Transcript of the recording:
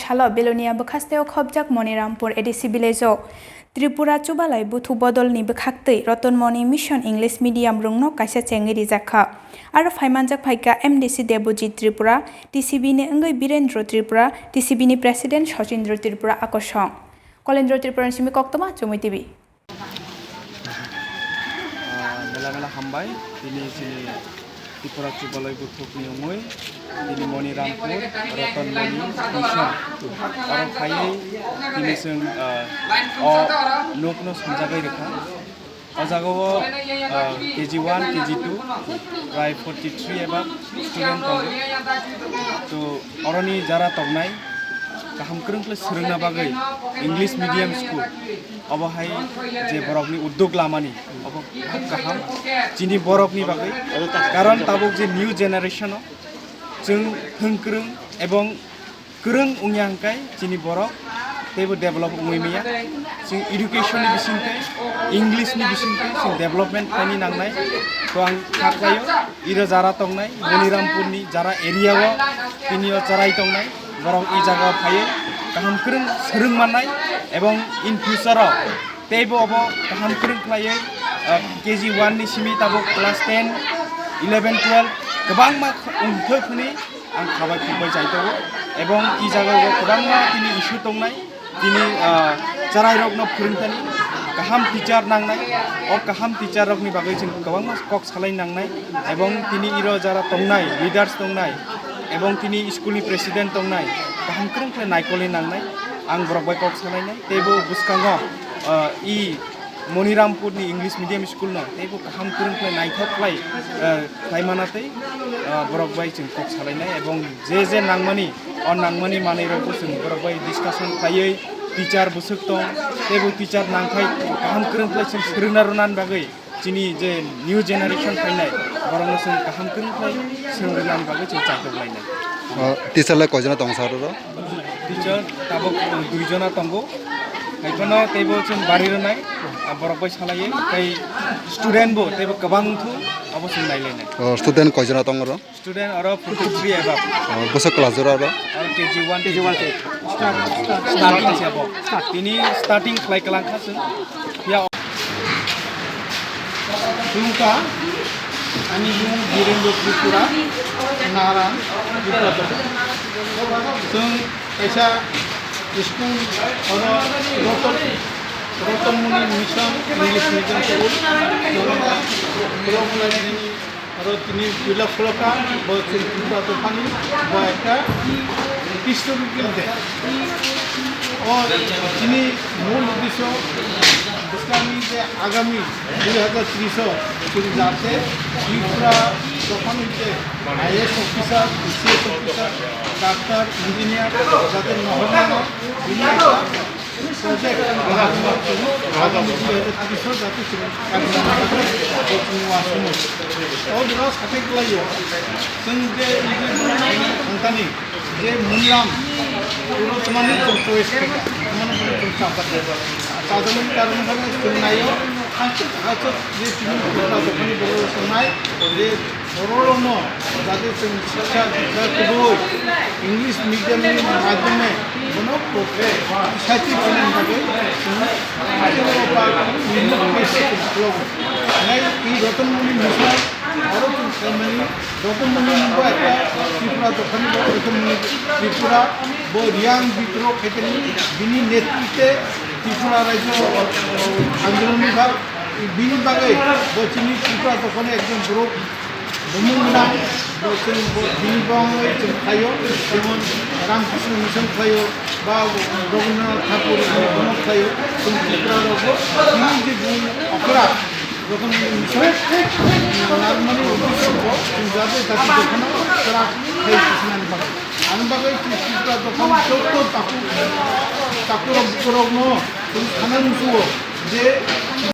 সালো বেলোনিয়া বখাস্তেও খবজাক মনিরামপুর এডিসি ভিলেজও त्रिपुरा चुबालाई बुथु बदलनि बखाक्तै रतनमणि मिशन इंग्लिश मीडियम रुंगनो काisa चेंगि रिजाखा आरो फाइमानजाक फाइका एमडीसी देबुजित त्रिपुरा टीसीबी नि अंगै बीरेन्द्र त्रिपुरा टीसीबी नि प्रेसिडेंट सचिन्द्र त्रिपुरा आकर्षण कलेन्द्र त्रिपुरा सिमि कक्तमा चुमै टीवी मेला मेला हामबाय दिनै जोंनि त्रिपुरा चुबालाई बुथुनि मुङै दिनै मनिरामपुर रतनमणि मिशन आरो फायै दिनै जों न'खनो समजाबाय रोखा अजागाव KG1 KG2 प्राय 43 एबा स्टुडेन्ट दं तो अरनि जारा तगनाय गाहाम गोरोंख्लै सोलोंना बागै इंग्लिश मीडियम स्कूल अबहाय जे बरकनि उद्योग लामानि अब गाहाम जिनि बरकनि बागै कारण ताबुक जे न्यू जेनारेशन जों होंक्रों एवं गोरों उंयांखाय जिनि बरक तेबो डेभलप उंयमिया जों एडुकेशननि बिथिंखै इंग्लिशनि बिथिंखै जों डेभलपमेन्ट खायनि नांनाय तो आं थाखायो इरा जारा तंनाय मनिरामपुरनि जारा एरियाव तिनियो जाराय तंनाय बरक इ जायगायाव फायो गाहाम गोरों सोलों मानाय एवं इन फ्यूचाराव तेबो अब गाहाम गोरों खायो KG1 नि सिमि ताबो क्लास 10 11 12 गोबां मा उन्थोखनि आं खाबाय फंबाय जायतो एवं इ जायगायाव गोबां मा तिनि इशु तंनाय तिनि जाराय रकनो फोरोंथानि गाहाम टीचार नांनाय और गाहाम टीचार रकनि बागै जों गोबां मा कक सालाय नांनाय एवं तिनि इरो जारा तंनाय लीडार्स तंनाय एवं तिनि स्कूलनि प्रेसिडेंट तंनाय गाहाम गोरोंख्लै नायकलि नांनाय आं बरकबाय कक सालायनाय तेबो बुसकांगो इ मनिरामपुरनि इंग्लिश मीडियम स्कूल न तेबो गाहाम गोरोंख्लै नायथाबलाय खायमानातै बरकबाय जों कक सालायनाय एवं जे नांमानि और नांमानि मानैरावबो जों बरकबाय डिसकाशन खायै टीचार बुसक दं तेबो टीचार नांखाय गाहाम गोरोंख्लै जों सोलोंना रोनान बागै जिनि जे न्यू जेनारेशन फैनाय बरंनो जों गाहाम गोरोंख्लै सोलोंनान बागै जों जागलायनाय टीचारलाय कयजना दं सार टीचार ताबो दुइजना दंगो खायफाना तेबो जों बारिरनाय बरकबाय सालायो ओमफ्राय स्टुडेन्टबो तेबो गोबांथु अब जों नायलायनाय स्टुडेन्ट कयजना दं र स्टुडेन्ट आरो 43 एबा बोसो क्लास जरा र KG1 स्टार्टिं सेबो तिनि स्टार्टिं फ्लाइ कलांखा जों या Luka, ani yung Birendo Tripura, Naran, Tripura. So, kaisa school or Rotnmani Mission English Medium School, Program और तिनी जिला फलका बच्चों ट्रिपुरा तो पानी बायका हिस्टोरिकल डे और तिनी मूल उद्देश्य इस्लामी जे आगामी 2030 जाते त्रिपुरा तখন হইতে IAS officer CS officer doctor engineer যাতে নহরমানো প্রজেক্ট আগামী 2030 যাতে अदरा साथे गलायो जों जे नोंथांनि जे मुलाम रतनमणि जों चॉइस खालामनो जों सापादो साधारण कारण जों नायो हांसो जे त्रिपुरा दखनि बर' संनाय जे बर'नो जाते जों शिक्षा दीक्षाखौबो इंग्लिश मीडियमनि माध्यमे बनो प्रोफे साथि बनायनि थाखाय जों आथिखालाव निमोन নাই এই রতনমণি মিশন আরও মানে রতনমণি নিব একটা ত্রিপুরা দোকানি রতনমণি ত্রিপুরা রিয়াং বিদ্রোহ ক্ষেত্রে বিনি নেতৃত্বে ত্রিপুরা রাজ্য আন্দোলন বিভাগ বিনি বাগে বচিনি ত্রিপুরা দোকানে একজন বড় বুমুংনা বলছেন বিনি বাংলায় খাইও যেমন রামকৃষ্ণ মিশন খাইও বা রবীন্দ্রনাথ ঠাকুর বনক খাইও ত্রিপুরার বিনি যে অপরাধ যখন নর্মালি যাতে তাকে যখন তারা খাইছিলেন আমি বাগাই ত্রিপুরা তখন চৌদ্দ তাকুর করগ্ন খানা যে